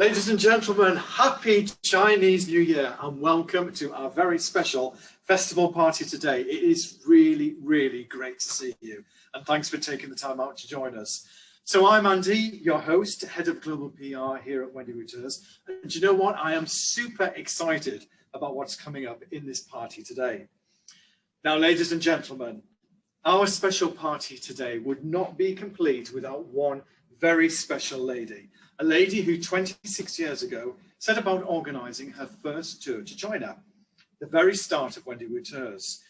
Ladies and gentlemen, happy Chinese New Year and welcome to our very special festival party today. It is really, really great to see you and thanks for taking the time out to join us. So I'm Andy, your host, Head of Global PR here at Wendy Wu Tours. And you know what? I am super excited about what's coming up in this party today. Now, ladies and gentlemen, our special party today would not be complete without one very special lady. A lady who 26 years ago set about organising her first tour to China, the very start of Wendy Wu Tours.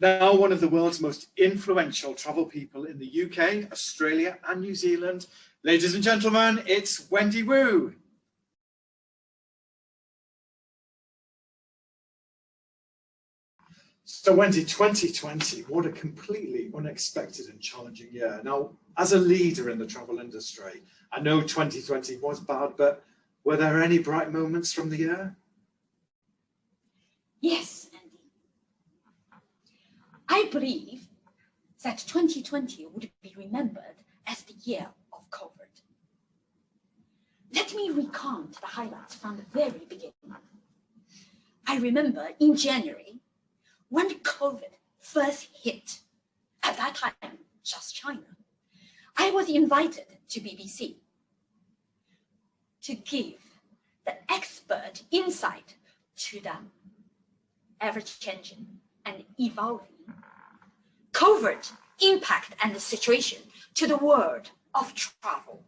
Now one of the world's most influential travel people in the UK, Australia and New Zealand. Ladies and gentlemen, it's Wendy Wu. So Wendy, 2020, what a completely unexpected and challenging year. Now, as a leader in the travel industry, I know 2020 was bad, but were there any bright moments from the year? Yes, Andy. I believe that 2020 would be remembered as the year of COVID. Let me recount the highlights from the very beginning. I remember in January, when COVID first hit, at that time, just China, I was invited to BBC to give the expert insight to the ever-changing and evolving COVID impact and the situation to the world of travel.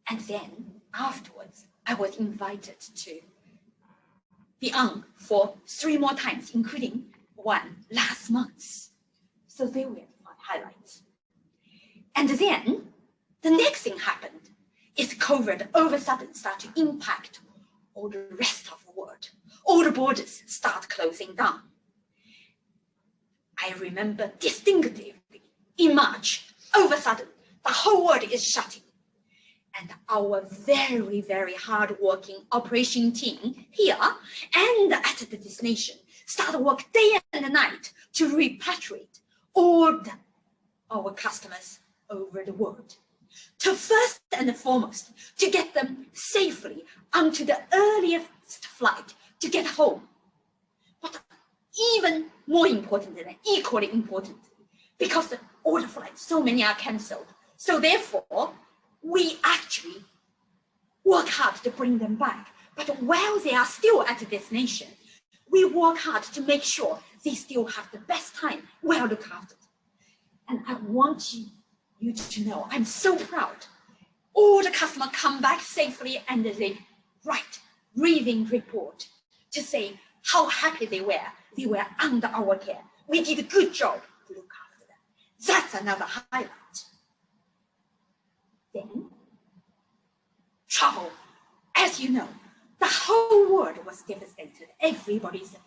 And then afterwards, I was invited to be on for 3 more times, including one last month. So they were my highlights. And then the next thing happened is COVID all of a sudden started to impact all the rest of the world. All the borders start closing down. I remember distinctively in March, all of a sudden, the whole world is shutting. And our very, very hard-working operation team here and at the destination started work day and night to repatriate all our customers over the world. To first and foremost, to get them safely onto the earliest flight to get home. But even more important and equally important, because all the flights, so many are cancelled. So therefore, we actually work hard to bring them back. But while they are still at the destination, we work hard to make sure they still have the best time, well looked after. And I want you to know, I'm so proud. All the customers come back safely and they write raving report to say how happy they were. They were under our care. We did a good job to look after them. That's another highlight. Then, travel. As you know, the whole world was devastated. Everybody's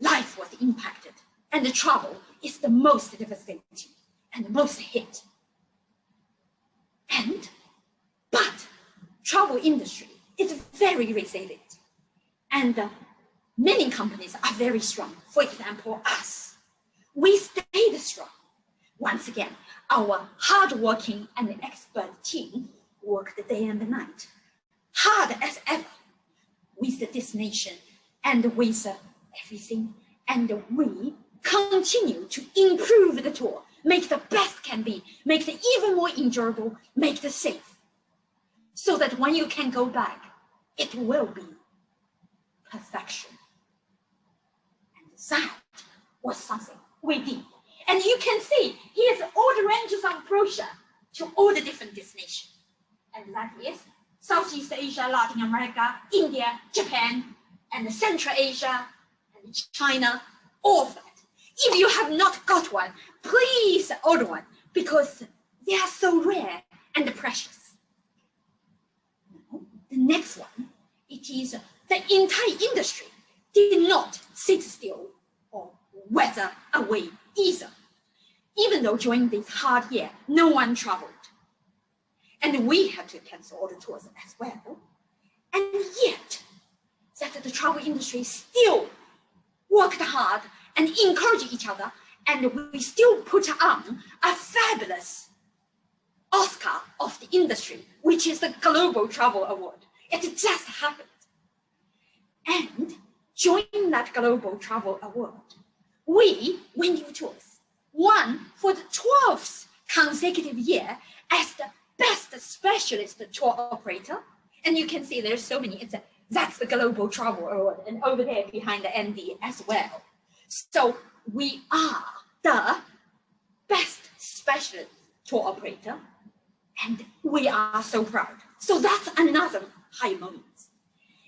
life was impacted. And the travel is the most devastating and the most hit. But travel industry is very resilient. And many companies are very strong. For example, us. We stayed strong. Once again, our hardworking and expert team worked day and night, hard as ever, with the destination and with everything. And we continue to improve the tour, make the best can be, make it even more enjoyable, make it safe, so that when you can go back, it will be perfection. And that was something we did. And you can see here's all the ranges of brochure to all the different destinations. And that is Southeast Asia, Latin America, India, Japan, and Central Asia, and China, all of that. If you have not got one, please order one because they are so rare and precious. Now, the next one, it is the entire industry did not sit still or weather away either. Even though during this hard year, no one traveled. And we had to cancel all the tours as well. And yet, that the travel industry still worked hard and encouraged each other, and we still put on a fabulous Oscar of the industry, which is the Global Travel Award. It just happened. And joining that Global Travel Award, we, Wendy Wu Tours, won for the 12th consecutive year as the best specialist tour operator. And you can see there's so many. That's the Global Travel Award, and over there behind the ND as well. So we are the best specialist tour operator, and we are so proud. So that's another high moment.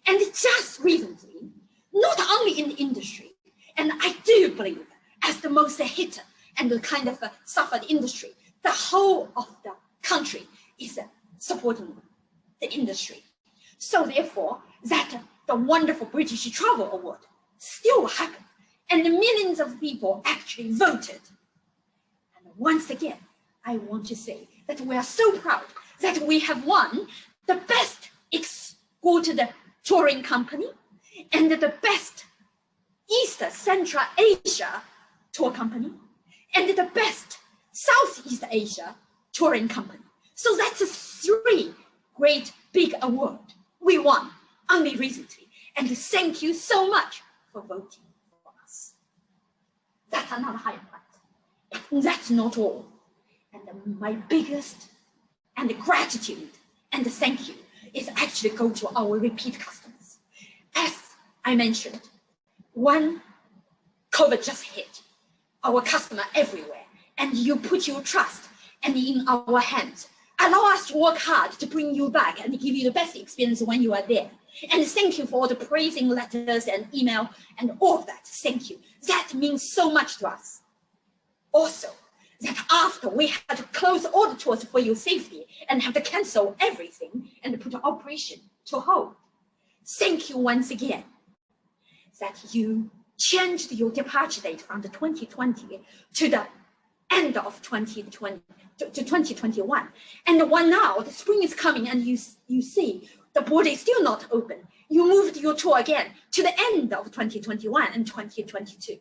And just recently, not only in the industry, and I do believe as the most hit and the kind of suffered industry, the whole of the country is supporting the industry. So therefore, that the wonderful British Travel Award still happened, and millions of people actually voted. And once again, I want to say that we are so proud that we have won the best exported touring company and the best East Central Asia tour company and the best Southeast Asia touring company. So that's 3 great big awards we won only recently. And thank you so much for voting for us. That's another highlight. But that's not all. And my biggest and gratitude and thank you is actually go to our repeat customers. As I mentioned, when COVID just hit, our customer everywhere, and you put your trust and in our hands, allow us to work hard to bring you back and give you the best experience when you are there. And thank you for all the praising letters and email and all of that. Thank you. That means so much to us. Also, that after we had to close all the tours for your safety and have to cancel everything and put the operation to hold. Thank you once again that you changed your departure date from the 2020 to the end of 2020 to 2021. And when now the spring is coming and you see the border is still not open, you moved your tour again to the end of 2021 and 2022.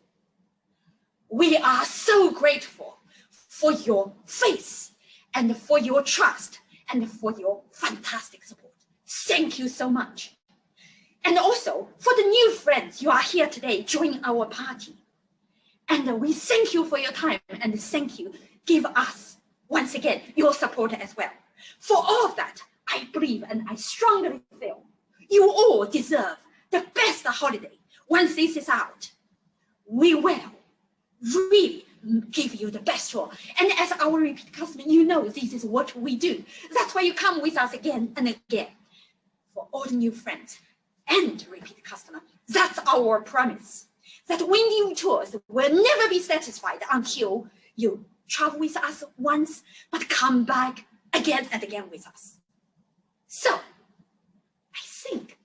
We are so grateful for your faith and for your trust and for your fantastic support. Thank you so much. And also for the new friends you are here today joining our party. And we thank you for your time and thank you. Give us once again your support as well. For all of that, I believe and I strongly feel you all deserve the best holiday. Once this is out, we will really give you the best tour. And as our repeat customer, you know this is what we do. That's why you come with us again and again. For all the new friends and repeat customer, that's our promise. That Wendy Wu Tours will never be satisfied until you travel with us once, but come back again and again with us. So, I think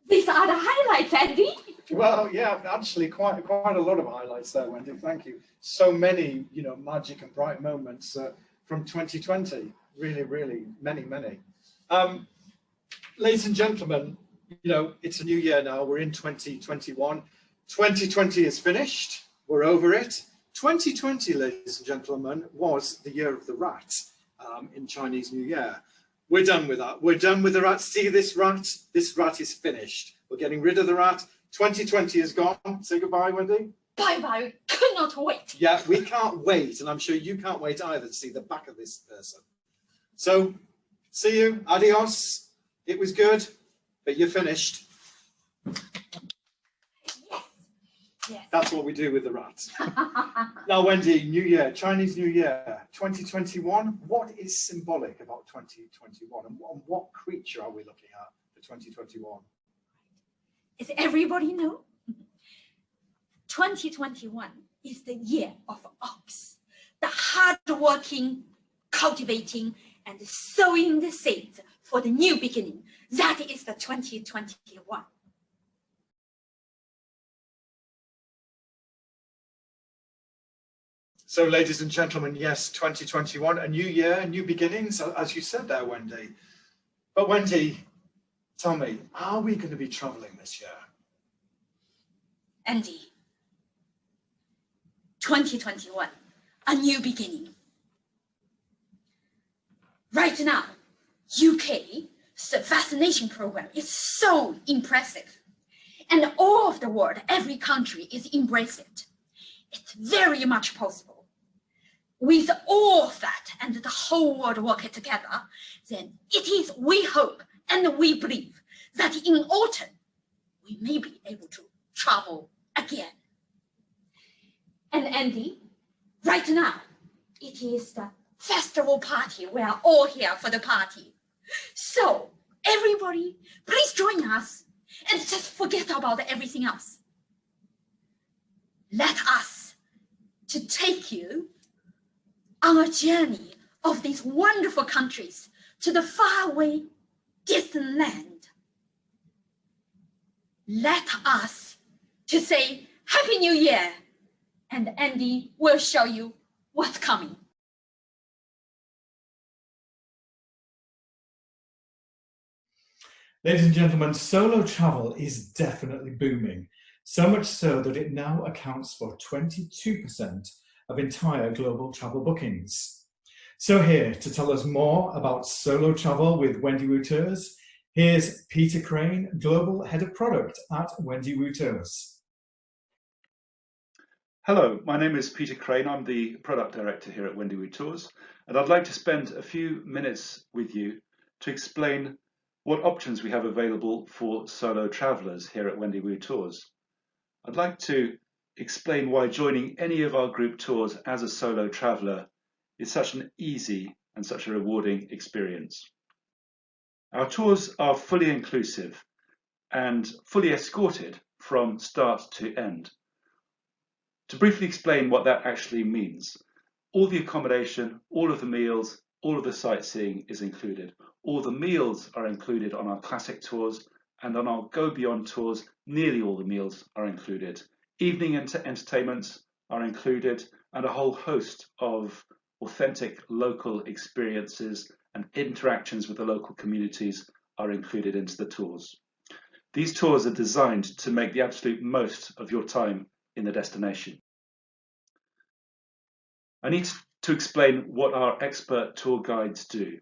these are the highlights, Andy. Well, yeah, actually quite a lot of highlights there, Wendy. Thank you. So many, magic and bright moments from 2020. Really, really many. Ladies and gentlemen, it's a new year now. We're in 2021. 2020 is finished. We're over it. 2020, ladies and gentlemen, was the year of the rat in Chinese New Year. We're done with that. We're done with the rat. See this rat? This rat is finished. We're getting rid of the rat. 2020 is gone. Say goodbye, Wendy. Bye-bye. Could not wait. Yeah, we can't wait. And I'm sure you can't wait either to see the back of this person. So, see you. Adios. It was good, but you're finished. Yes. That's what we do with the rats. Now, Wendy, New Year, Chinese New Year, 2021. What is symbolic about 2021, and what creature are we looking at for 2021? Does everybody know? 2021 is the year of ox, the hard-working, cultivating, and sowing the seeds for the new beginning. That is the 2021. So, ladies and gentlemen, yes, 2021, a new year, new beginnings, as you said there, Wendy. But Wendy, tell me, are we going to be traveling this year? Andy, 2021, a new beginning. Right now, UK's vaccination program is so impressive. And all of the world, every country is embracing it. It's very much possible. With all of that and the whole world working together, then it is, we hope and we believe that in autumn, we may be able to travel again. And Andy, right now, it is the festival party. We are all here for the party. So everybody, please join us and just forget about everything else. Let us to take you on a journey of these wonderful countries to the faraway, distant land. Let us to say Happy New Year, and Andy will show you what's coming. Ladies and gentlemen, solo travel is definitely booming, so much so that it now accounts for 22% of entire global travel bookings. So here to tell us more about solo travel with Wendy Wu Tours, here's Peter Crane, Global Head of Product at Wendy Wu Tours. Hello, my name is Peter Crane. I'm the Product Director here at Wendy Wu Tours, and I'd like to spend a few minutes with you to explain what options we have available for solo travellers here at Wendy Wu Tours. I'd like to explain why joining any of our group tours as a solo traveller is such an easy and such a rewarding experience. Our tours are fully inclusive and fully escorted from start to end. To briefly explain what that actually means, all the accommodation, all of the meals, all of the sightseeing is included. All the meals are included on our classic tours, and on our Go Beyond tours, nearly all the meals are included. Evening entertainments are included, and a whole host of authentic local experiences and interactions with the local communities are included into the tours. These tours are designed to make the absolute most of your time in the destination. I need to explain what our expert tour guides do.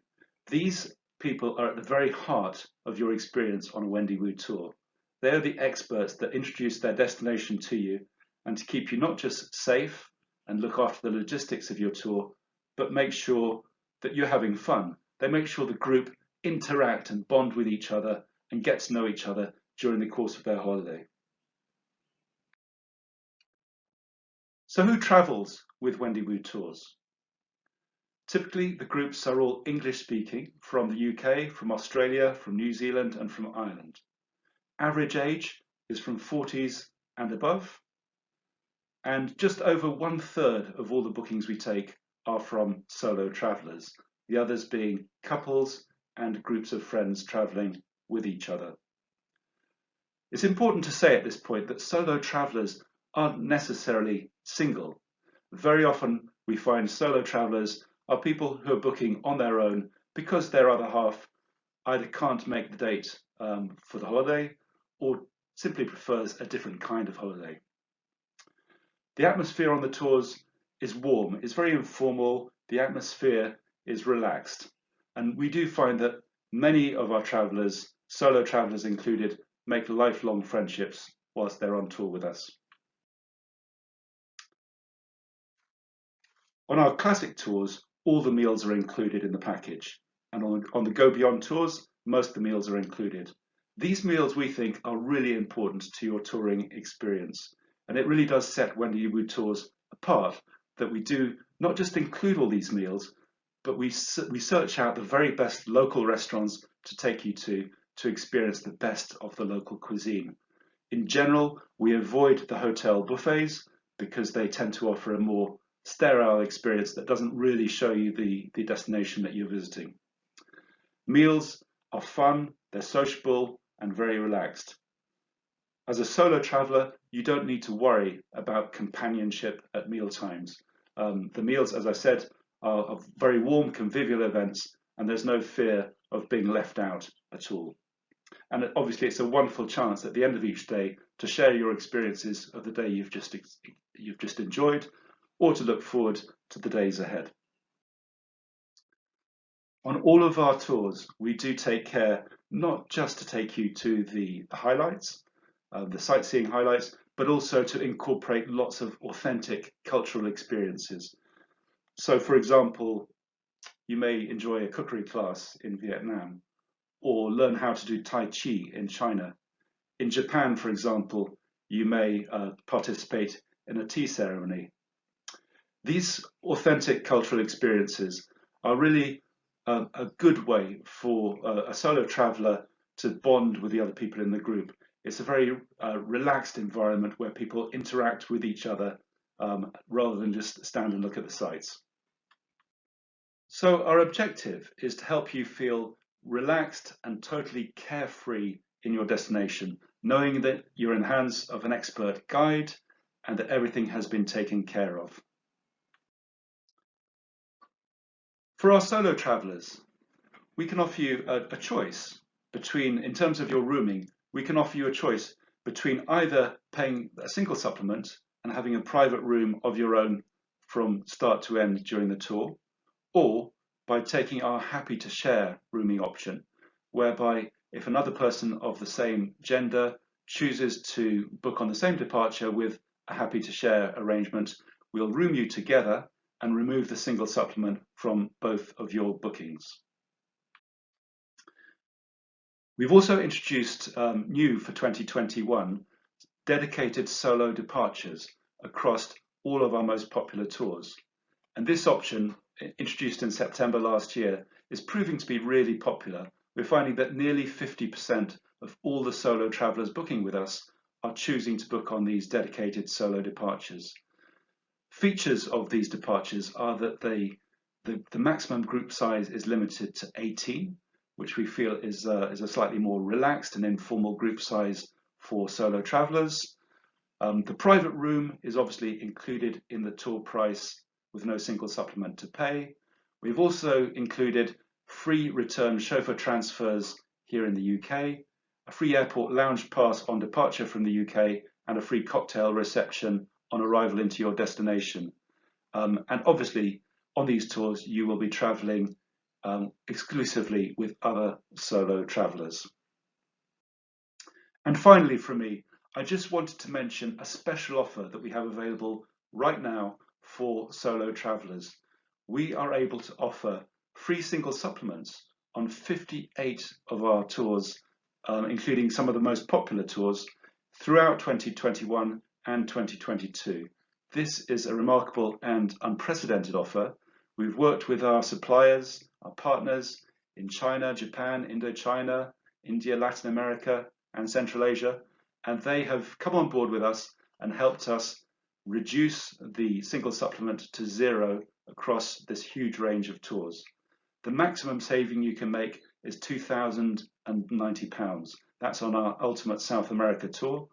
These people are at the very heart of your experience on a Wendy Wu tour. They are the experts that introduce their destination to you and to keep you not just safe and look after the logistics of your tour, but make sure that you're having fun. They make sure the group interact and bond with each other and get to know each other during the course of their holiday. So who travels with Wendy Wu Tours? Typically, the groups are all English speaking from the UK, from Australia, from New Zealand, and from Ireland. Average age is from 40s and above, and just over 1/3 of all the bookings we take are from solo travellers, the others being couples and groups of friends travelling with each other. It's important to say at this point that solo travellers aren't necessarily single. Very often we find solo travellers are people who are booking on their own because their other half either can't make the date for the holiday or simply prefers a different kind of holiday. The atmosphere on the tours is warm, it's very informal, the atmosphere is relaxed, and we do find that many of our travellers, solo travellers included, make lifelong friendships whilst they're on tour with us. On our classic tours, all the meals are included in the package, and on the Go Beyond tours, most of the meals are included. These meals we think are really important to your touring experience, and it really does set Wendy Wu Tours apart that we do not just include all these meals, but we search out the very best local restaurants to take you to experience the best of the local cuisine. In general, we avoid the hotel buffets because they tend to offer a more sterile experience that doesn't really show you the destination that you're visiting. Meals are fun, they're sociable and very relaxed. As a solo traveller, you don't need to worry about companionship at meal times. The meals, as I said, are very warm, convivial events, and there's no fear of being left out at all. And obviously it's a wonderful chance at the end of each day to share your experiences of the day you've just enjoyed, or to look forward to the days ahead. On all of our tours, we do take care not just to take you to the highlights, the sightseeing highlights, but also to incorporate lots of authentic cultural experiences. So, for example, you may enjoy a cookery class in Vietnam, or learn how to do Tai Chi in China. In Japan, for example, you may participate in a tea ceremony. These authentic cultural experiences are really a good way for a solo traveller to bond with the other people in the group. It's a very relaxed environment where people interact with each other rather than just stand and look at the sights. So our objective is to help you feel relaxed and totally carefree in your destination, knowing that you're in the hands of an expert guide and that everything has been taken care of. For our solo travellers, we can offer you a choice between, in terms of your rooming, we can offer you a choice between either paying a single supplement and having a private room of your own from start to end during the tour, or by taking our happy to share rooming option, whereby if another person of the same gender chooses to book on the same departure with a happy to share arrangement, we'll room you together and remove the single supplement from both of your bookings. We've also introduced new for 2021 dedicated solo departures across all of our most popular tours. And this option, introduced in September last year, is proving to be really popular. We're finding that nearly 50% of all the solo travellers booking with us are choosing to book on these dedicated solo departures. Features of these departures are that the maximum group size is limited to 18, which we feel is a slightly more relaxed and informal group size for solo travellers. The private room is obviously included in the tour price with no single supplement to pay. We've also included free return chauffeur transfers here in the UK, a free airport lounge pass on departure from the UK, and a free cocktail reception on arrival into your destination. And obviously on these tours you will be travelling exclusively with other solo travellers. And finally from me, I just wanted to mention a special offer that we have available right now for solo travellers. We are able to offer free single supplements on 58 of our tours, including some of the most popular tours throughout 2021 and 2022. This is a remarkable and unprecedented offer. We've worked with our suppliers, our partners in China, Japan, Indochina, India, Latin America, and Central Asia, and they have come on board with us and helped us reduce the single supplement to zero across this huge range of tours. The maximum saving you can make is £2,090. That's on our Ultimate South America tour,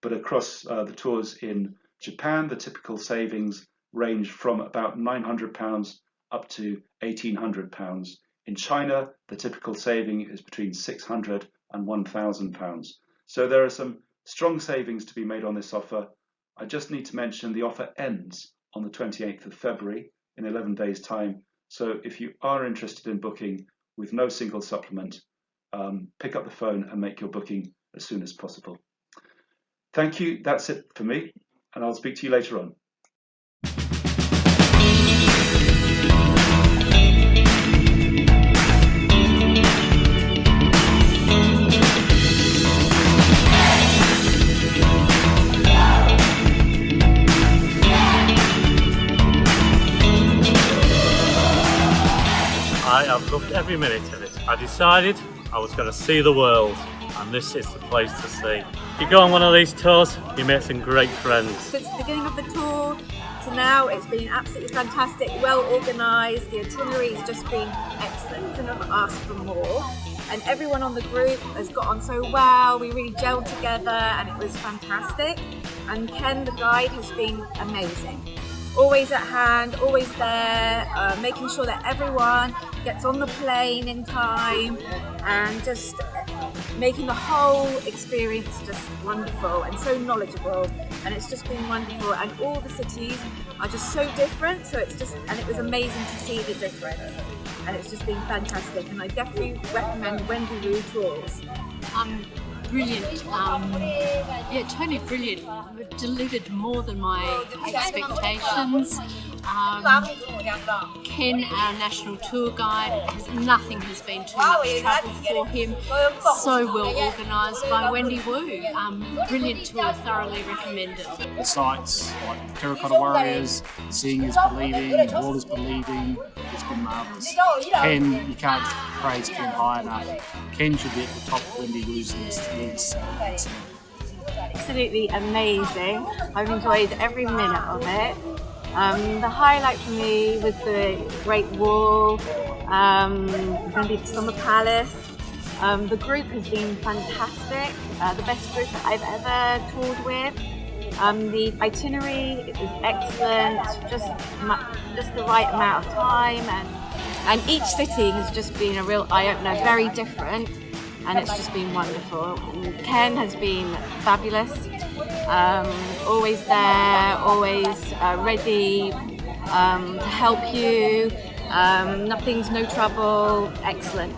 but across the tours in Japan, the typical savings range from about £900 up to £1,800. In China, the typical saving is between £600 and £1,000. So there are some strong savings to be made on this offer. I just need to mention the offer ends on the 28th of February in 11 days' time. So if you are interested in booking with no single supplement, pick up the phone and make your booking as soon as possible. Thank you. That's it for me, and I'll speak to you later on. I've loved every minute of it. I decided I was going to see the world, and this is the place to see. You go on one of these tours, you make some great friends. Since the beginning of the tour to now, it's been absolutely fantastic, well organised, the itinerary has just been excellent, couldn't have asked for more. And everyone on the group has got on so well, we really gelled together and it was fantastic. And Ken, the guide, has been amazing. Always at hand, always there, making sure that everyone gets on the plane in time and just making the whole experience just wonderful and so knowledgeable, and it's just been wonderful. And all the cities are just so different, so it's just, and it was amazing to see the difference. and it's just been fantastic. And I definitely recommend Wendy Wu Tours. Brilliant, yeah, totally brilliant. It delivered more than my expectations. Ken, our national tour guide, nothing has been too much trouble for him. So well organised by Wendy Wu. Brilliant tour, thoroughly recommended. The sites like Terracotta Warriors, Seeing is Believing, The World is Believing, it's been marvellous. Ken, you can't praise Ken high enough. Ken should be at the top of Wendy Wu's list. He's Absolutely amazing. I've enjoyed every minute of it. The highlight for me was the Great Wall, we're going to be at Summer Palace. The group has been fantastic, the best group that I've ever toured with. The itinerary is excellent, just the right amount of time, and each city has just been a real eye-opener, very different, and it's just been wonderful. Ken has been fabulous. Always there, always ready to help you. Nothing's no trouble. Excellent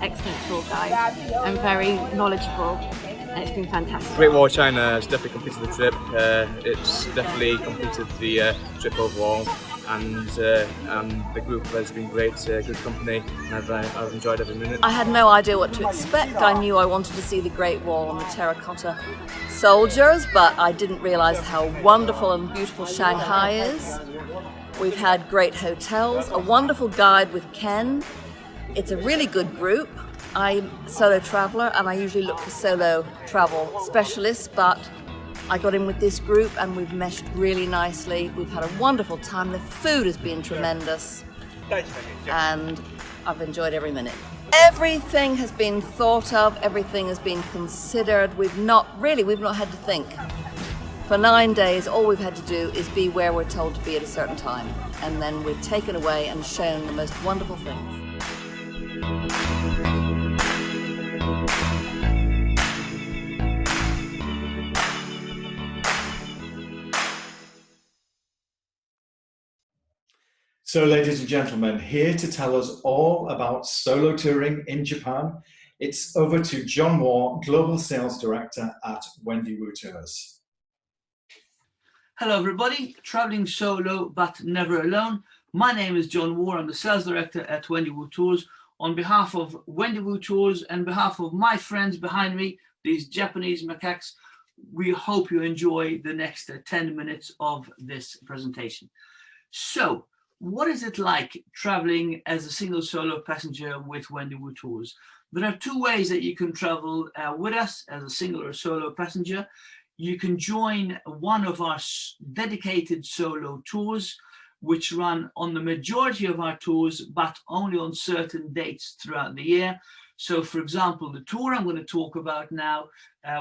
tour guide and very knowledgeable. And it's been fantastic. Great Wall of China has definitely completed the trip. It's definitely completed the trip overall, and the group has been great, good company, and I've enjoyed every minute. I had no idea what to expect. I knew I wanted to see the Great Wall and the terracotta soldiers, but I didn't realise how wonderful and beautiful Shanghai is. We've had great hotels, a wonderful guide with Ken. It's a really good group. I'm a solo traveller and I usually look for solo travel specialists, but I got in with this group and we've meshed really nicely. We've had a wonderful time. The food has been tremendous and I've enjoyed every minute. Everything has been thought of, everything has been considered. We've not had to think. For 9 days, all we've had to do is be where we're told to be at a certain time, and then we're taken away and shown the most wonderful things. So, ladies and gentlemen, here to tell us all about solo touring in Japan, it's over to John Moore, Global Sales Director at Wendy Wu Tours. Hello everybody, traveling solo but never alone. My name is John Moore, I'm the Sales Director at Wendy Wu Tours. On behalf of Wendy Wu Tours and behalf of my friends behind me, these Japanese macaques, we hope you enjoy the next 10 minutes of this presentation. So, what is it like traveling as a single solo passenger with Wendy Wu Tours? There are two ways that you can travel with us as a single or solo passenger. You can join one of our dedicated solo tours, which run on the majority of our tours, but only on certain dates throughout the year. So, for example, the tour I'm going to talk about now,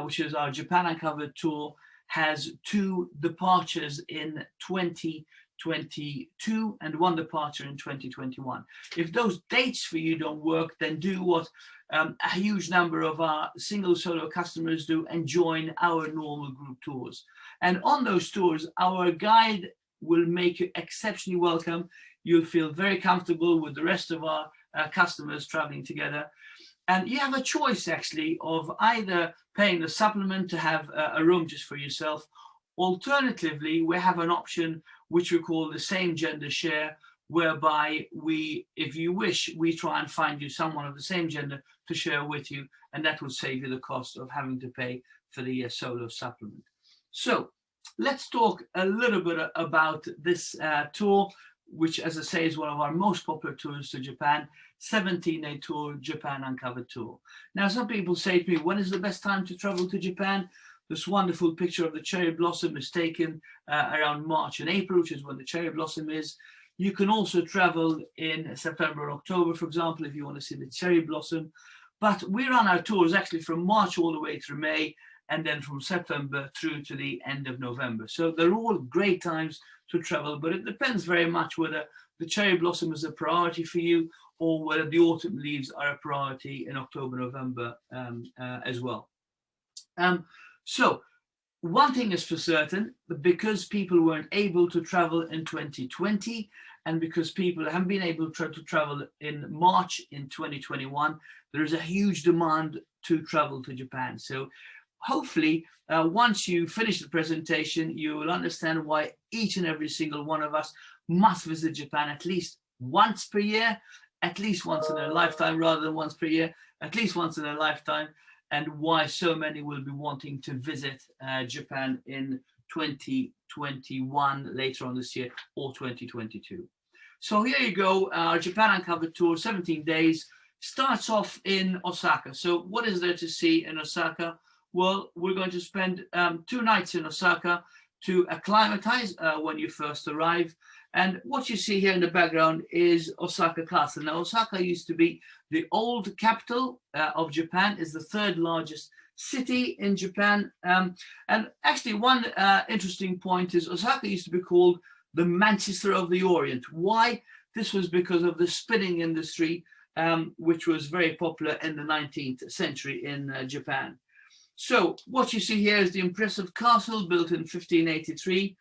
which is our Japan Uncovered tour, has 2 departures in 2022 and 1 departure in 2021. If those dates for you don't work, then do what a huge number of our single solo customers do and join our normal group tours. And on those tours, our guide will make you exceptionally welcome. You'll feel very comfortable with the rest of our customers traveling together. And you have a choice actually of either paying the supplement to have a room just for yourself. Alternatively, we have an option which we call the same gender share, whereby we, if you wish, we try and find you someone of the same gender to share with you, and that would save you the cost of having to pay for the solo supplement. So let's talk a little bit about this tour, which, as I say, is one of our most popular tours to Japan, 17-day tour, Japan Uncovered tour. Now, some people say to me, when is the best time to travel to Japan? This wonderful picture of the cherry blossom is taken around March and April, which is when the cherry blossom is. You can also travel in September or October, for example, if you want to see the cherry blossom. But we run our tours actually from March all the way through May, and then from September through to the end of November. So they're all great times to travel, but it depends very much whether the cherry blossom is a priority for you or whether the autumn leaves are a priority in October, November as well. So one thing is for certain, because people weren't able to travel in 2020, and because people haven't been able to travel in March in 2021, there is a huge demand to travel to Japan. So hopefully, once you finish the presentation, you will understand why each and every single one of us must visit Japan at least once per year, at least once in a lifetime, rather than once per year, at least once in a lifetime, and why so many will be wanting to visit Japan in 2021, later on this year, or 2022. So here you go, our Japan Uncovered tour, 17 days, starts off in Osaka. So what is there to see in Osaka? Well, we're going to spend 2 nights in Osaka to acclimatize when you first arrive. And what you see here in the background is Osaka Castle. Now, Osaka used to be the old capital of Japan, is the 3rd largest city in Japan. And actually, one interesting point is Osaka used to be called the Manchester of the Orient. Why? This was because of the spinning industry, which was very popular in the 19th century in Japan. So what you see here is the impressive castle built in 1583.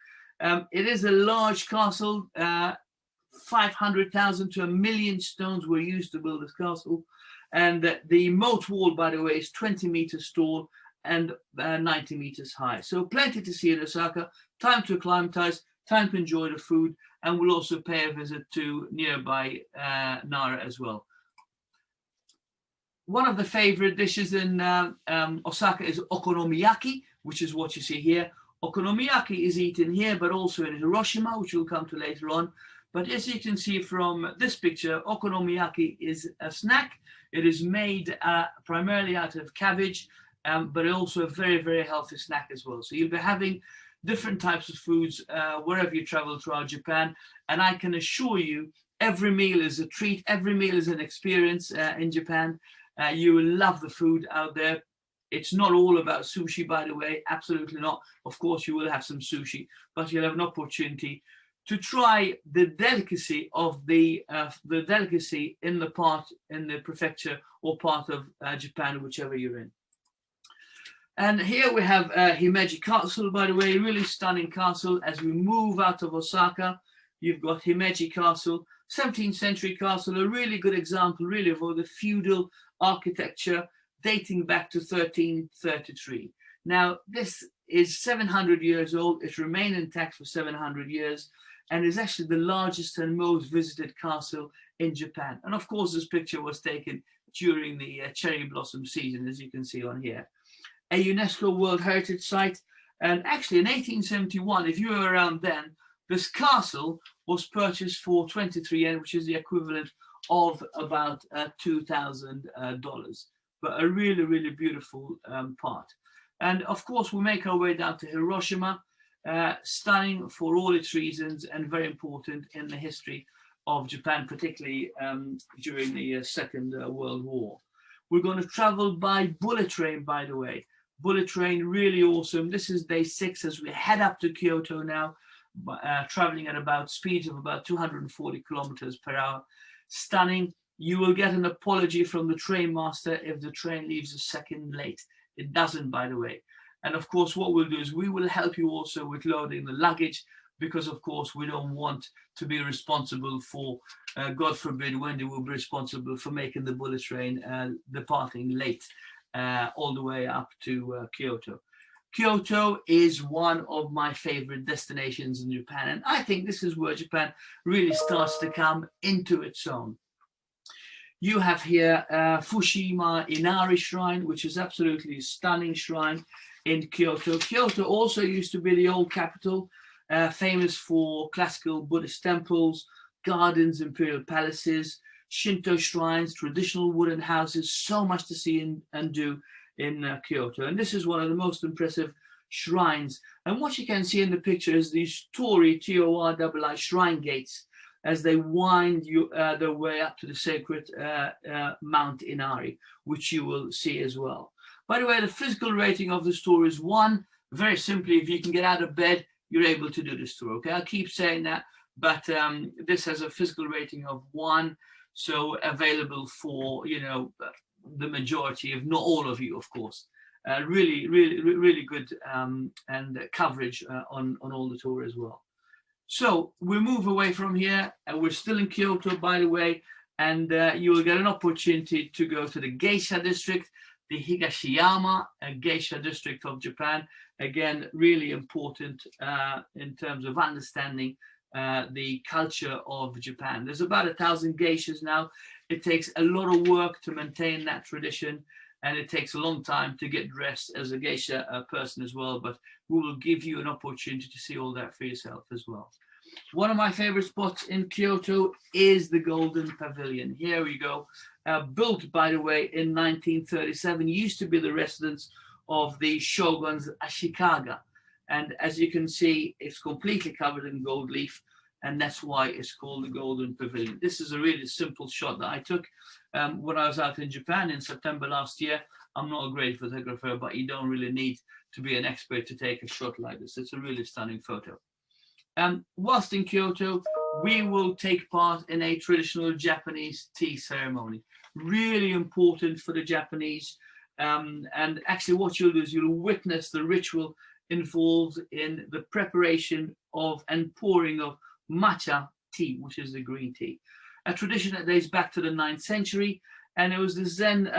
It is a large castle. 500,000 to 1 million stones were used to build this castle. And the moat wall, by the way, is 20 meters tall and 90 meters high. So plenty to see in Osaka, time to acclimatize, time to enjoy the food, and we'll also pay a visit to nearby Nara as well. One of the favorite dishes in Osaka is okonomiyaki, which is what you see here. Okonomiyaki is eaten here, but also in Hiroshima, which we'll come to later on. But as you can see from this picture, okonomiyaki is a snack. It is made primarily out of cabbage, but also a very, very healthy snack as well. So you'll be having different types of foods wherever you travel throughout Japan. And I can assure you, every meal is a treat. Every meal is an experience in Japan. You will love the food out there. It's not all about sushi, by the way, absolutely not. Of course, you will have some sushi, but you'll have an opportunity to try the delicacy of the delicacy in the prefecture or part of Japan, whichever you're in. And here we have Himeji Castle, by the way, really stunning castle. As we move out of Osaka, you've got Himeji Castle, 17th century castle, a really good example, really, of all the feudal architecture dating back to 1333. Now, this is 700 years old. It's remained intact for 700 years and is actually the largest and most visited castle in Japan. And of course, this picture was taken during the cherry blossom season, as you can see on here. A UNESCO World Heritage Site. And actually in 1871, if you were around then, this castle was purchased for 23 yen, which is the equivalent of about $2,000. But a really, really beautiful part. And of course, we make our way down to Hiroshima, stunning for all its reasons and very important in the history of Japan, particularly during the Second World War. We're going to travel by bullet train, by the way. Bullet train, really awesome. This is day 6 as we head up to Kyoto now, traveling at about speeds of about 240 kilometers per hour. Stunning. You will get an apology from the train master if the train leaves a second late. It doesn't, by the way. And of course, what we'll do is we will help you also with loading the luggage, because of course we don't want to be responsible for, God forbid, Wendy will be responsible for making the bullet train departing late all the way up to Kyoto. Kyoto is one of my favorite destinations in Japan. And I think this is where Japan really starts to come into its own. You have here Fushima Inari Shrine, which is absolutely a stunning shrine in Kyoto. Kyoto also used to be the old capital, famous for classical Buddhist temples, gardens, imperial palaces, Shinto shrines, traditional wooden houses, so much to see and do in Kyoto. And this is one of the most impressive shrines. And what you can see in the picture is these Torii, T-O-R-I-I, shrine gates, as they wind their way up to the sacred Mount Inari, which you will see as well. By the way, the physical rating of this tour is 1. Very simply, if you can get out of bed, you're able to do this tour, okay? I'll keep saying that, but this has a physical rating of 1, so available for, you know, the majority, if not all of you, of course. Really good and coverage on all the tour as well. So we move away from here, and we're still in Kyoto, by the way, and you will get an opportunity to go to the geisha district, the Higashiyama geisha district of Japan. Again, really important in terms of understanding the culture of Japan. There's about 1,000 geishas now. It takes a lot of work to maintain that tradition, and it takes a long time to get dressed as a geisha person as well, but we will give you an opportunity to see all that for yourself as well. One of my favorite spots in Kyoto is the Golden Pavilion. Here we go. Built, by the way, in 1937, used to be the residence of the shoguns Ashikaga. And as you can see, it's completely covered in gold leaf, and that's why it's called the Golden Pavilion. This is a really simple shot that I took when I was out in Japan in September last year. I'm not a great photographer, but you don't really need to be an expert to take a shot like this. It's a really stunning photo. Whilst in Kyoto, we will take part in a traditional Japanese tea ceremony. Really important for the Japanese. And actually what you'll do is you'll witness the ritual involved in the preparation of and pouring of matcha tea, which is the green tea. A tradition that dates back to the 9th century, and it was the Zen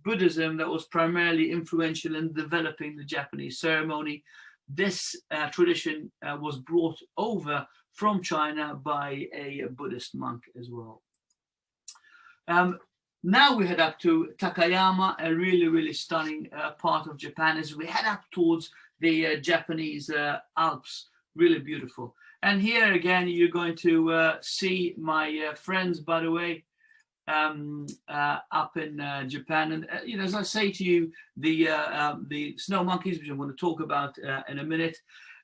Buddhism that was primarily influential in developing the Japanese ceremony. This tradition was brought over from China by a Buddhist monk as well. Now we head up to Takayama, a really, really stunning part of Japan, as we head up towards the Japanese Alps. Really beautiful. And here again, you're going to see my friends, by the way, up in Japan. And you know, as I say to you, the snow monkeys, which I'm going to talk about in a minute,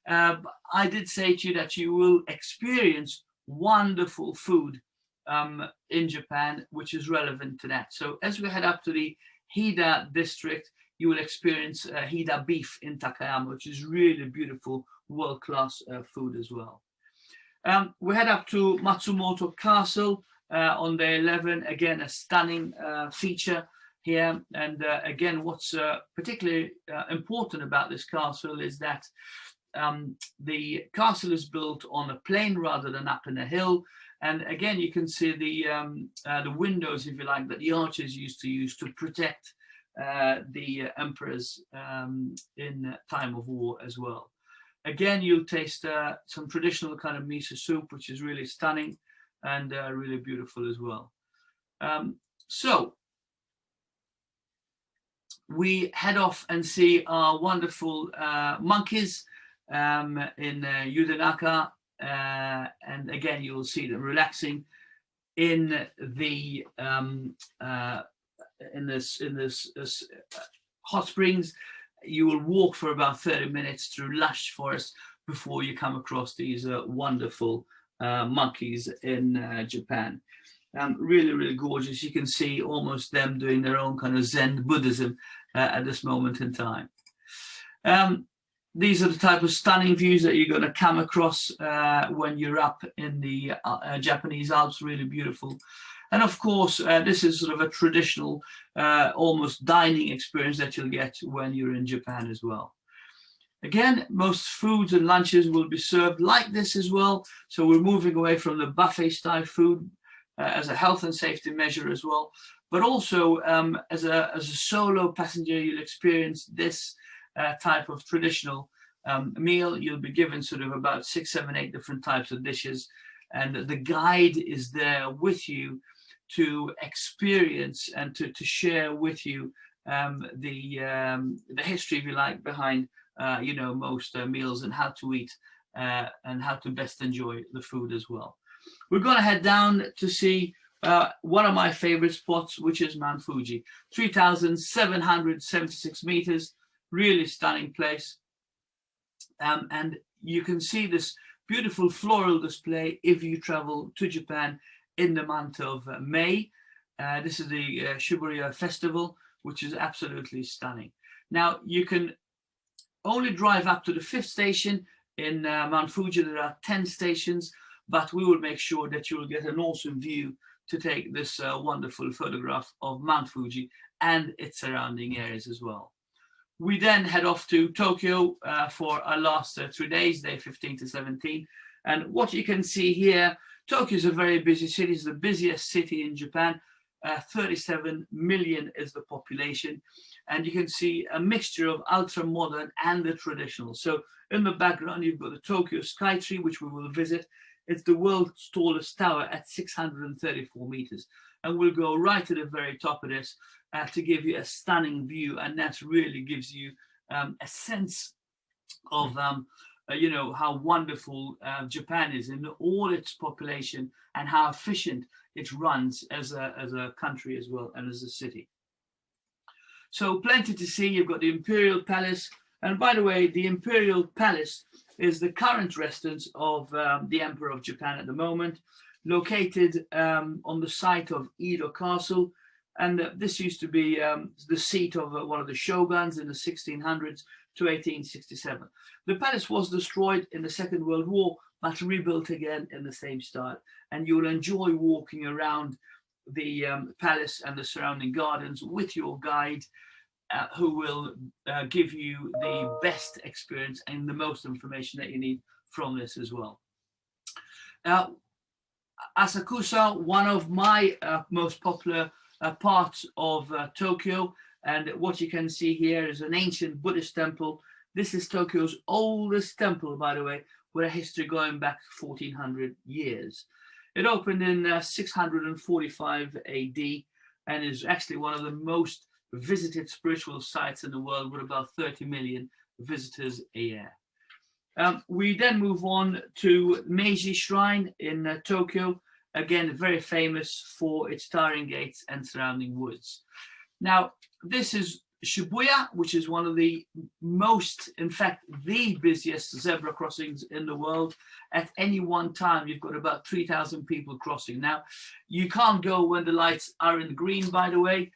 I did say to you that you will experience wonderful food in Japan, which is relevant to that. So as we head up to the Hida district, you will experience Hida beef in Takayama, which is really beautiful, world-class food as well. We head up to Matsumoto Castle on day 11. Again, a stunning feature here. And again, what's particularly important about this castle is that the castle is built on a plain rather than up in a hill. And again, you can see the windows, if you like, that the archers used to use to protect the emperors in time of war as well. Again, you'll taste some traditional kind of miso soup, which is really stunning and really beautiful as well. So we head off and see our wonderful monkeys in Yudanaka, and again you'll see them relaxing in the in this hot springs. You will walk for about 30 minutes through lush forest before you come across these wonderful monkeys in Japan. Really, really gorgeous. You can see almost them doing their own kind of Zen Buddhism at this moment in time. These are the type of stunning views that you're going to come across when you're up in the Japanese Alps. Really beautiful. And of course, this is sort of a traditional, almost dining experience that you'll get when you're in Japan as well. Again, most foods and lunches will be served like this as well. So we're moving away from the buffet style food as a health and safety measure as well. But also as a solo passenger, you'll experience this type of traditional meal. You'll be given sort of about 6, 7, 8 different types of dishes. And the guide is there with you to experience and to share with you the history, if you like, behind you know, most meals and how to eat and how to best enjoy the food as well. We're going to head down to see one of my favorite spots, which is Mount Fuji, 3,776 meters, really stunning place. And you can see this beautiful floral display if you travel to Japan in the month of May. This is the Shibuya Festival, which is absolutely stunning. Now, you can only drive up to the 5th station. In Mount Fuji, there are 10 stations, but we will make sure that you will get an awesome view to take this wonderful photograph of Mount Fuji and its surrounding areas as well. We then head off to Tokyo for our last 3 days, day 15 to 17. And what you can see here, Tokyo is a very busy city. It's the busiest city in Japan. 37 million is the population. And you can see a mixture of ultra modern and the traditional. So in the background, you've got the Tokyo Skytree, which we will visit. It's the world's tallest tower at 634 meters. And we'll go right to the very top of this to give you a stunning view. And that really gives you a sense of you know, how wonderful Japan is in all its population and how efficient it runs as a country as well and as a city. So plenty to see. You've got the Imperial Palace. And by the way, the Imperial Palace is the current residence of the Emperor of Japan at the moment, located on the site of Edo Castle. And this used to be the seat of one of the shoguns in the 1600s to 1867. The palace was destroyed in the Second World War, but rebuilt again in the same style. And you will enjoy walking around the palace and the surrounding gardens with your guide, who will give you the best experience and the most information that you need from this as well. Asakusa, one of my most popular parts of Tokyo, and what you can see here is an ancient Buddhist temple. This is Tokyo's oldest temple, by the way, with a history going back 1400 years. It opened in 645 AD and is actually one of the most visited spiritual sites in the world, with about 30 million visitors a year. We then move on to Meiji Shrine in Tokyo, again very famous for its towering gates and surrounding woods. Now, this is Shibuya, which is one of the most, in fact, the busiest zebra crossings in the world. At any one time, you've got about 3,000 people crossing. Now, you can't go when the lights are in green, by the way,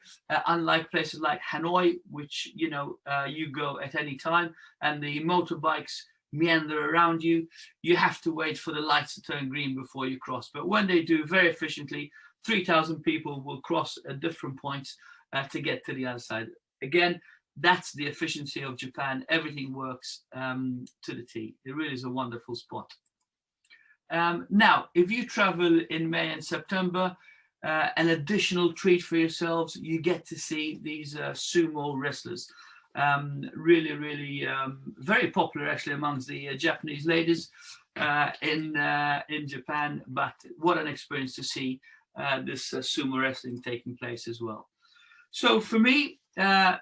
unlike places like Hanoi, which, you know, you go at any time, and the motorbikes meander around you. You have to wait for the lights to turn green before you cross. But when they do, very efficiently, 3,000 people will cross at different points to get to the other side. Again, that's the efficiency of Japan. Everything works to the T. It really is a wonderful spot. Now, if you travel in May and September, an additional treat for yourselves, you get to see these sumo wrestlers. Really, very popular actually amongst the Japanese ladies in Japan. But what an experience to see this sumo wrestling taking place as well. So for me,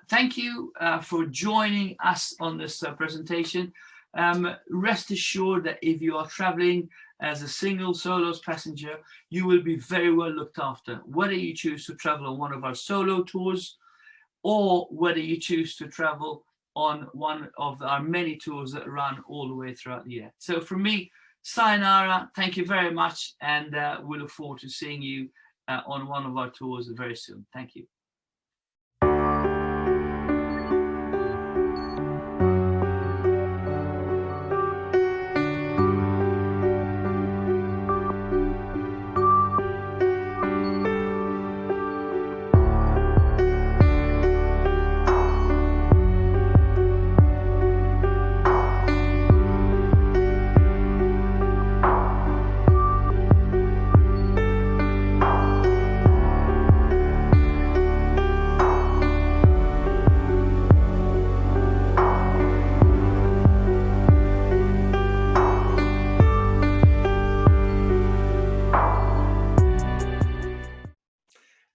thank you for joining us on this presentation. Rest assured that if you are traveling as a single solo passenger, you will be very well looked after, whether you choose to travel on one of our solo tours or whether you choose to travel on one of our many tours that run all the way throughout the year. So from me, sayonara, thank you very much, and we look forward to seeing you on one of our tours very soon. Thank you.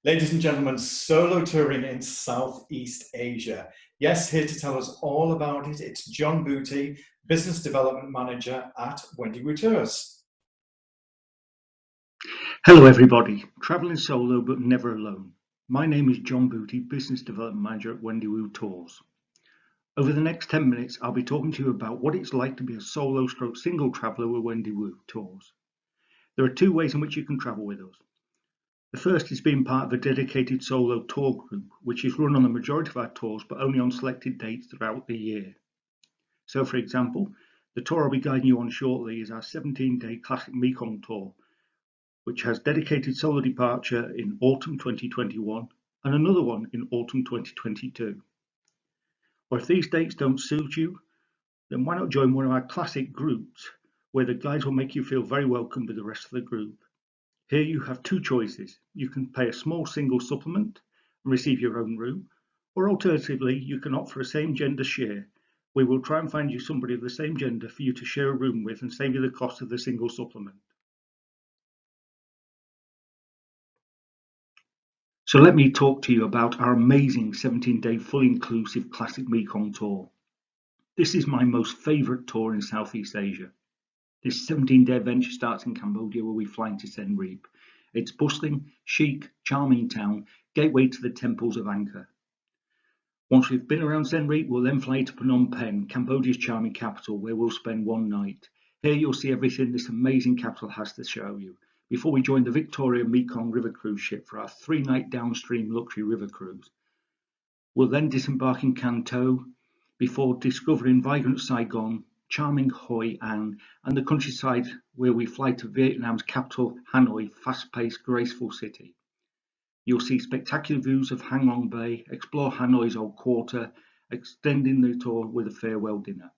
Ladies and gentlemen, solo touring in Southeast Asia. Yes, here to tell us all about it, it's John Booty, Business Development Manager at Wendy Wu Tours. Hello everybody, travelling solo but never alone. My name is John Booty, Business Development Manager at Wendy Wu Tours. Over the next 10 minutes, I'll be talking to you about what it's like to be a solo/single traveller with Wendy Wu Tours. There are two ways in which you can travel with us. The first is being part of a dedicated solo tour group, which is run on the majority of our tours, but only on selected dates throughout the year. So for example, the tour I'll be guiding you on shortly is our 17-day Classic Mekong tour, which has dedicated solo departure in autumn 2021 and another one in autumn 2022. Or if these dates don't suit you, then why not join one of our classic groups, where the guides will make you feel very welcome with the rest of the group. Here you have two choices. You can pay a small single supplement and receive your own room, or alternatively, you can opt for a same gender share. We will try and find you somebody of the same gender for you to share a room with and save you the cost of the single supplement. So let me talk to you about our amazing 17-day fully inclusive Classic Mekong tour. This is my most favourite tour in Southeast Asia. This 17-day adventure starts in Cambodia, where we fly into Siem Reap. It's bustling, chic, charming town, gateway to the temples of Angkor. Once we've been around Siem Reap, we'll then fly to Phnom Penh, Cambodia's charming capital, where we'll spend one night. Here you'll see everything this amazing capital has to show you, before we join the Victoria Mekong River cruise ship for our 3-night downstream luxury river cruise. We'll then disembark in Can Tho, before discovering vibrant Saigon, charming Hoi An, and the countryside, where we fly to Vietnam's capital, Hanoi, fast-paced, graceful city. You'll see spectacular views of Hang Long Bay, explore Hanoi's old quarter, extending the tour with a farewell dinner.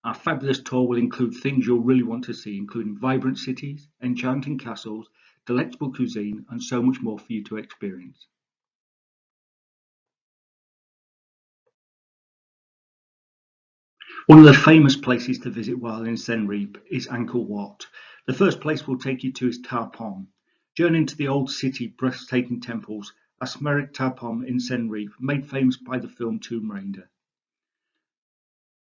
Our fabulous tour will include things you'll really want to see, including vibrant cities, enchanting castles, delectable cuisine, and so much more for you to experience. One of the famous places to visit while in Siem Reap is Angkor Wat. The first place we'll take you to is Ta Pom. Journey into the old city, breathtaking temples, Asmeric Ta Pom in Siem Reap, made famous by the film Tomb Raider.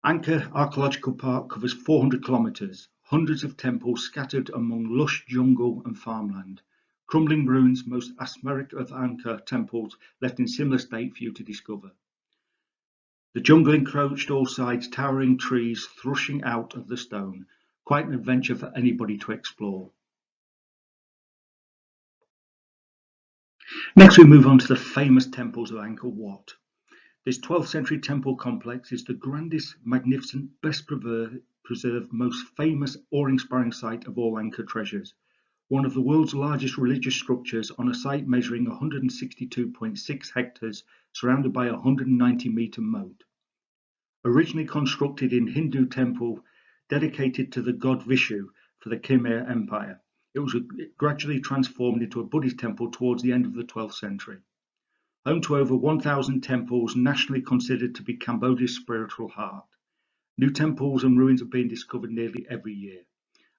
Angkor Archaeological Park covers 400 kilometres, hundreds of temples scattered among lush jungle and farmland. Crumbling ruins, most Asmeric of Angkor temples left in similar state for you to discover. The jungle encroached all sides, towering trees thrusting out of the stone. Quite an adventure for anybody to explore. Next we move on to the famous temples of Angkor Wat. This 12th century temple complex is the grandest, magnificent, best preserved, most famous, awe-inspiring site of all Angkor treasures. One of the world's largest religious structures on a site measuring 162.6 hectares, surrounded by a 190-metre moat. Originally constructed in Hindu temple dedicated to the god Vishu for the Khmer Empire, it was gradually transformed into a Buddhist temple towards the end of the 12th century. Home to over 1,000 temples, nationally considered to be Cambodia's spiritual heart. New temples and ruins are being discovered nearly every year.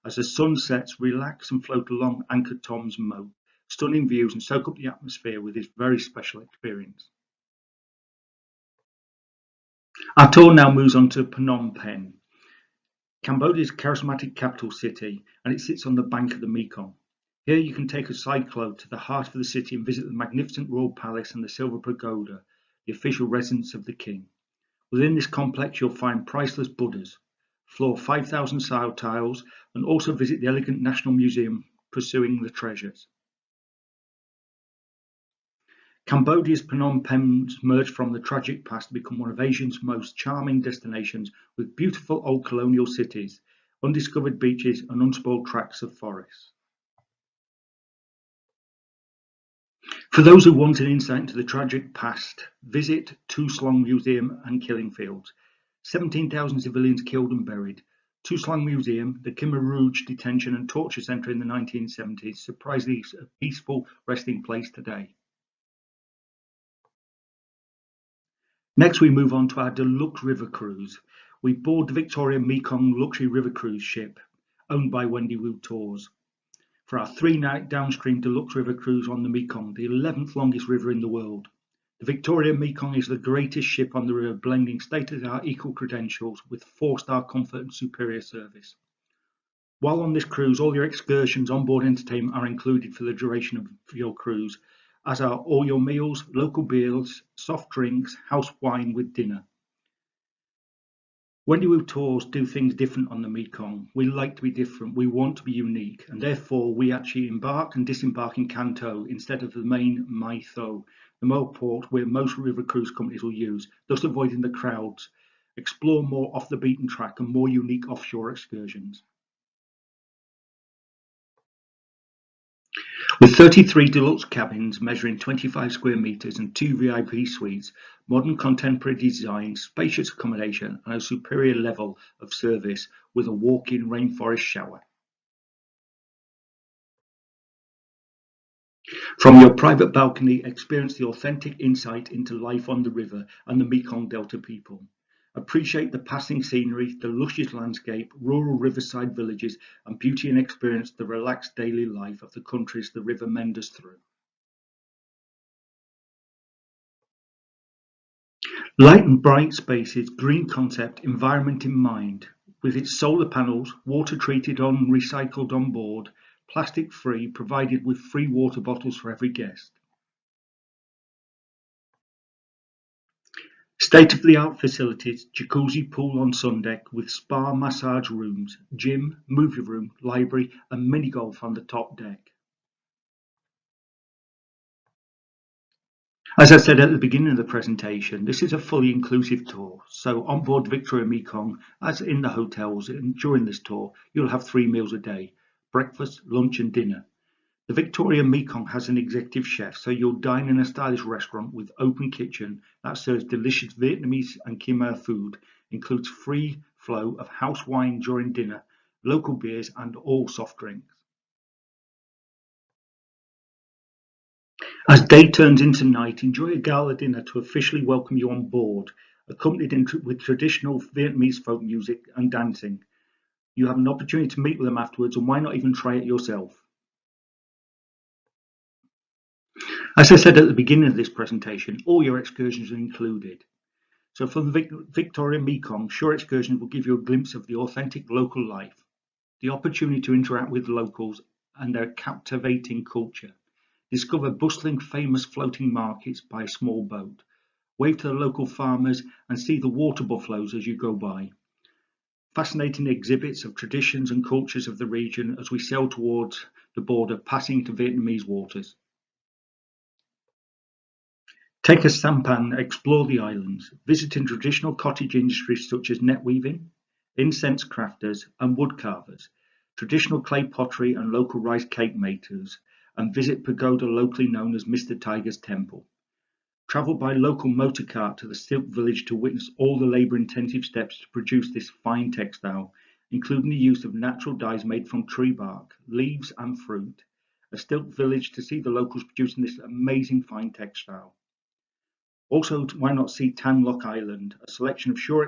As the sun sets, relax and float along Angkor Thom's moat, stunning views, and soak up the atmosphere with this very special experience. Our tour now moves on to Phnom Penh, Cambodia's charismatic capital city, and it sits on the bank of the Mekong. Here you can take a cyclo to the heart of the city and visit the magnificent royal palace and the Silver Pagoda, the official residence of the king. Within this complex you'll find priceless Buddhas, floor 5,000 sao tiles, and also visit the elegant National Museum pursuing the treasures. Cambodia's Phnom Penh merged from the tragic past to become one of Asia's most charming destinations, with beautiful old colonial cities, undiscovered beaches, and unspoiled tracts of forests. For those who want an insight into the tragic past, visit Tu Slong Museum and Killing Fields. 17,000 civilians killed and buried. Tu Slong Museum, the Khmer Rouge detention and torture centre in the 1970s, surprisingly a peaceful resting place today. Next we move on to our deluxe river cruise. We board the Victoria Mekong luxury river cruise ship, owned by Wendy Wu Tours, for our 3-night downstream deluxe river cruise on the Mekong, the 11th longest river in the world. The Victoria Mekong is the greatest ship on the river, blending state-of-the-art eco-credentials with 4-star comfort and superior service. While on this cruise, all your excursions, onboard entertainment are included for the duration of your cruise, as are all your meals, local beers, soft drinks, house wine with dinner. Wendy Wu Tours do things different on the Mekong. We like to be different, we want to be unique, and therefore we actually embark and disembark in Can Tho instead of the main Mai Tho, the mole port where most river cruise companies will use, thus avoiding the crowds. Explore more off the beaten track and more unique offshore excursions. With 33 deluxe cabins measuring 25 square metres and 2 VIP suites, modern contemporary design, spacious accommodation and a superior level of service, with a walk-in rainforest shower. From your private balcony, experience the authentic insight into life on the river and the Mekong Delta people. Appreciate the passing scenery, the luscious landscape, rural riverside villages, and beauty and experience the relaxed daily life of the countries the river meanders through. Light and bright spaces, green concept, environment in mind, with its solar panels, water treated on, recycled on board, plastic free, provided with free water bottles for every guest. State-of-the-art facilities, jacuzzi pool on sun deck with spa massage rooms, gym, movie room, library and mini golf on the top deck. As I said at the beginning of the presentation, this is a fully inclusive tour. So on board Victoria Mekong, as in the hotels and during this tour, you'll have 3 meals a day, breakfast, lunch and dinner. The Victoria Mekong has an executive chef, so you'll dine in a stylish restaurant with open kitchen that serves delicious Vietnamese and Khmer food, includes free flow of house wine during dinner, local beers and all soft drinks. As day turns into night, enjoy a gala dinner to officially welcome you on board, accompanied with traditional Vietnamese folk music and dancing. You have an opportunity to meet with them afterwards, and why not even try it yourself? As I said at the beginning of this presentation, all your excursions are included. So for the Victoria Mekong, shore excursions will give you a glimpse of the authentic local life, the opportunity to interact with locals and their captivating culture, discover bustling famous floating markets by a small boat, wave to the local farmers and see the water buffaloes as you go by. Fascinating exhibits of traditions and cultures of the region as we sail towards the border, passing into Vietnamese waters. Take a sampan, explore the islands, visiting traditional cottage industries such as net weaving, incense crafters and wood carvers, traditional clay pottery and local rice cake makers, and visit pagoda locally known as Mr. Tiger's Temple. Travel by local motor cart to the silk village to witness all the labour-intensive steps to produce this fine textile, including the use of natural dyes made from tree bark, leaves and fruit. A silk village to see the locals producing this amazing fine textile. Also, why not see Tan Lock Island, a selection of shore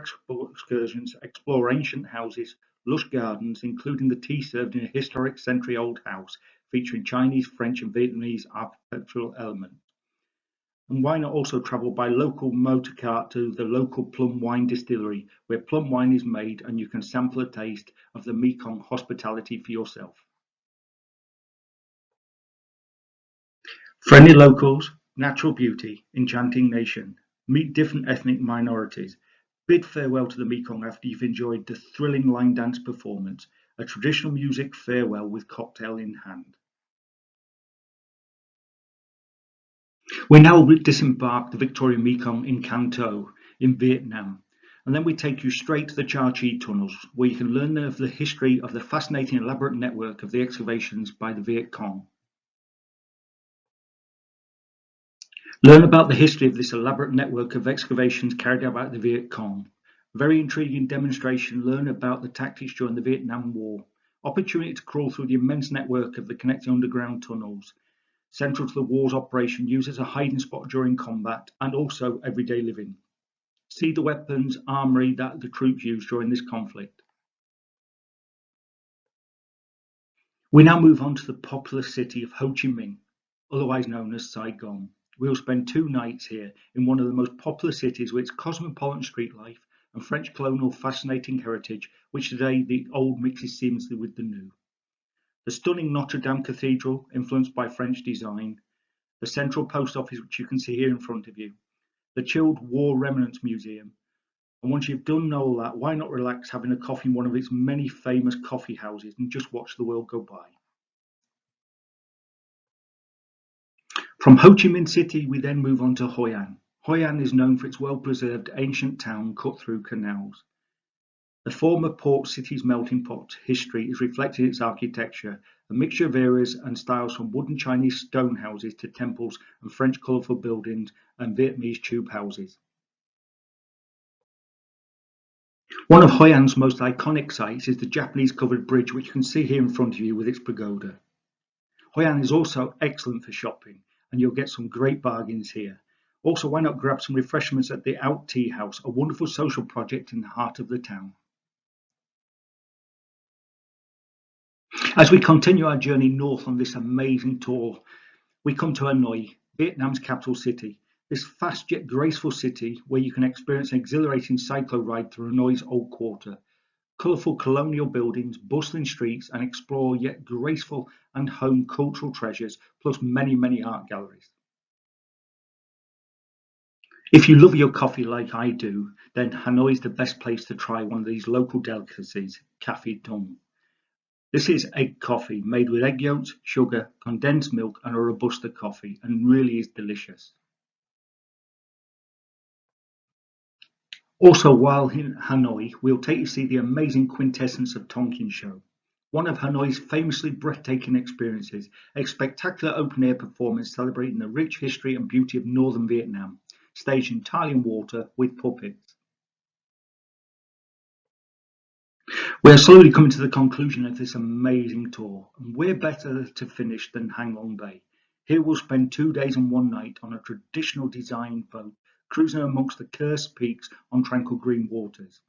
excursions, explore ancient houses, lush gardens, including the tea served in a historic century-old house featuring Chinese, French and Vietnamese architectural elements. And why not also travel by local motor cart to the local plum wine distillery, where plum wine is made and you can sample a taste of the Mekong hospitality for yourself. Friendly locals, natural beauty, enchanting nation, meet different ethnic minorities, bid farewell to the Mekong after you've enjoyed the thrilling line dance performance, a traditional music farewell with cocktail in hand. We now disembark the Victoria Mekong in Can Tho in Vietnam, and then we take you straight to the Cha Chi tunnels, where you can learn of the history of the fascinating elaborate network of the excavations by the Viet Cong. Learn about the history of this elaborate network of excavations carried out by the Viet Cong. Very intriguing demonstration. Learn about the tactics during the Vietnam War. Opportunity to crawl through the immense network of the connecting underground tunnels, central to the war's operation, used as a hiding spot during combat and also everyday living. See the weapons armory that the troops used during this conflict. We now move on to the popular city of Ho Chi Minh, otherwise known as Saigon. We will spend 2 nights here in one of the most popular cities with its cosmopolitan street life and French colonial fascinating heritage, which today the old mixes seamlessly with the new. The stunning Notre Dame Cathedral, influenced by French design, the central post office, which you can see here in front of you, the chilled War Remnants Museum, and once you've done all that, why not relax having a coffee in one of its many famous coffee houses and just watch the world go by. From Ho Chi Minh City, we then move on to Hoi An. Hoi An is known for its well-preserved ancient town cut through canals. The former port city's melting pot history is reflected in its architecture, a mixture of eras and styles from wooden Chinese stone houses to temples and French colourful buildings and Vietnamese tube houses. One of Hoi An's most iconic sites is the Japanese covered bridge, which you can see here in front of you with its pagoda. Hoi An is also excellent for shopping, and you'll get some great bargains here. Also, why not grab some refreshments at the Out Tea House, a wonderful social project in the heart of the town. As we continue our journey north on this amazing tour, we come to Hanoi, Vietnam's capital city. This fast yet graceful city where you can experience an exhilarating cyclo ride through Hanoi's old quarter. Colourful colonial buildings, bustling streets, and explore yet graceful and home cultural treasures, plus many, many art galleries. If you love your coffee like I do, then Hanoi is the best place to try one of these local delicacies, Café Tung. This is egg coffee made with egg yolks, sugar, condensed milk, and a Robusta coffee, and really is delicious. Also, while in Hanoi, we'll take you to see the amazing Quintessence of Tonkin show. One of Hanoi's famously breathtaking experiences, a spectacular open-air performance celebrating the rich history and beauty of northern Vietnam, staged entirely in water with puppets. We are slowly coming to the conclusion of this amazing tour, and where better to finish than Hang Long Bay. Here we'll spend 2 days and 1 night on a traditional designed boat, cruising amongst the cursed peaks on tranquil green waters.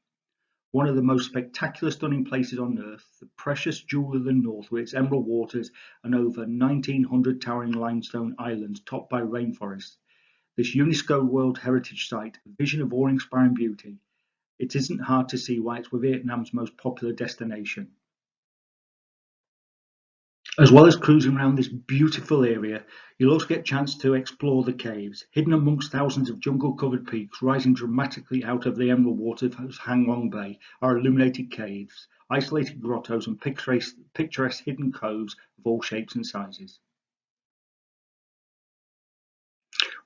One of the most spectacular, stunning places on earth, the precious jewel of the north with its emerald waters and over 1,900 towering limestone islands topped by rainforests. This UNESCO World Heritage Site, a vision of awe-inspiring beauty. It isn't hard to see why it's Vietnam's most popular destination. As well as cruising around this beautiful area, you'll also get a chance to explore the caves. Hidden amongst thousands of jungle-covered peaks rising dramatically out of the emerald waters of Hang Long Bay are illuminated caves, isolated grottos and picturesque hidden coves of all shapes and sizes.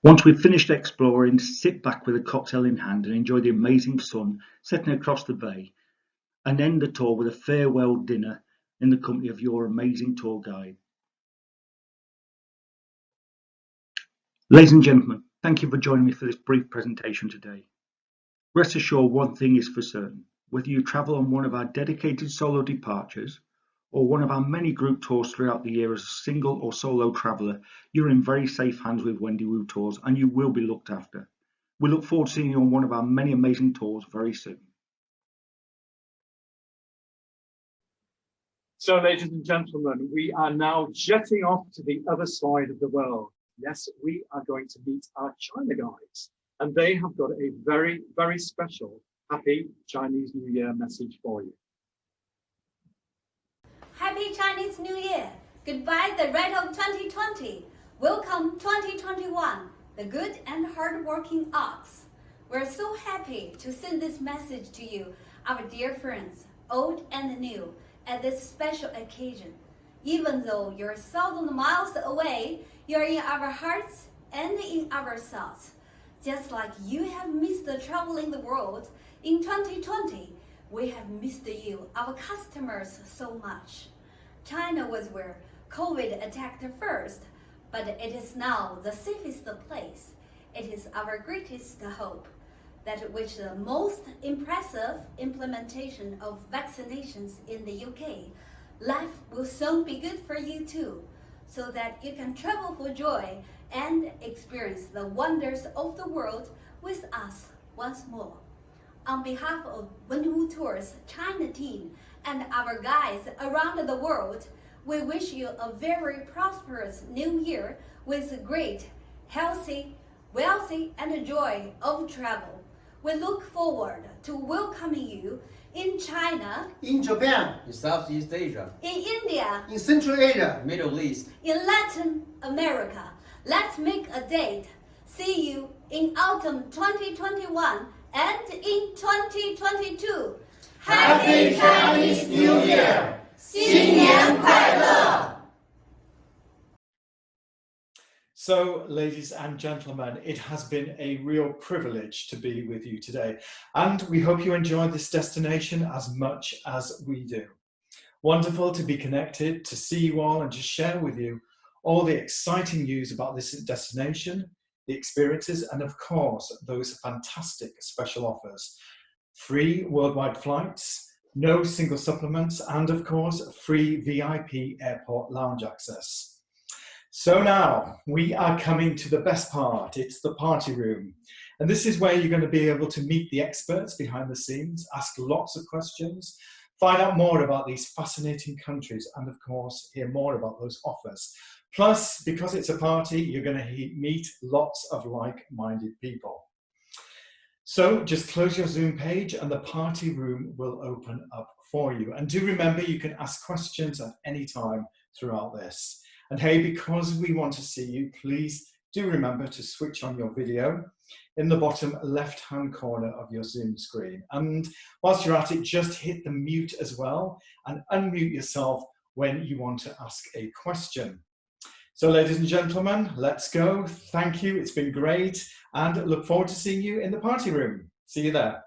Once we've finished exploring, sit back with a cocktail in hand and enjoy the amazing sun setting across the bay, and end the tour with a farewell dinner in the company of your amazing tour guide. Ladies and gentlemen, thank you for joining me for this brief presentation today. Rest assured, one thing is for certain: whether you travel on one of our dedicated solo departures or one of our many group tours throughout the year as a single or solo traveller, you're in very safe hands with Wendy Wu Tours, and you will be looked after. We look forward to seeing you on one of our many amazing tours very soon. So, ladies and gentlemen, we are now jetting off to the other side of the world. Yes, we are going to meet our China guides, and they have got a very, very special Happy Chinese New Year message for you. Happy Chinese New Year! Goodbye the red of 2020. Welcome 2021, the good and hard-working ox. We're so happy to send this message to you, our dear friends, old and new, at this special occasion. Even though you're 1,000 miles away, you're in our hearts and in our thoughts. Just like you have missed traveling the world in 2020, we have missed you, our customers, so much. China was where COVID attacked first, but it is now the safest place. It is our greatest hope that with the most impressive implementation of vaccinations in the UK, life will soon be good for you too, so that you can travel for joy and experience the wonders of the world with us once more. On behalf of Wendy Wu Tours China team and our guides around the world, we wish you a very prosperous new year with great, healthy, wealthy, and joy of travel. We look forward to welcoming you in China, in Japan, in Southeast Asia, in India, in Central Asia, Middle East, in Latin America. Let's make a date. See you in autumn 2021 and in 2022. Happy Chinese New Year! 新年快乐! So, ladies and gentlemen, it has been a real privilege to be with you today, and we hope you enjoyed this destination as much as we do. Wonderful to be connected, to see you all and just share with you all the exciting news about this destination, the experiences, and of course, those fantastic special offers. free worldwide flights, no single supplements, and of course, free VIP airport lounge access. So now we are coming to the best part. It's the party room. And this is where you're going to be able to meet the experts behind the scenes, ask lots of questions, find out more about these fascinating countries, and of course, hear more about those offers. Plus, because it's a party, you're going to meet lots of like-minded people. So just close your Zoom page and the party room will open up for you. And do remember, you can ask questions at any time throughout this. And hey, because we want to see you, please do remember to switch on your video in the bottom left-hand corner of your Zoom screen. And whilst you're at it, just hit the mute as well and unmute yourself when you want to ask a question. So ladies and gentlemen, let's go. Thank you, it's been great, and look forward to seeing you in the party room. See you there.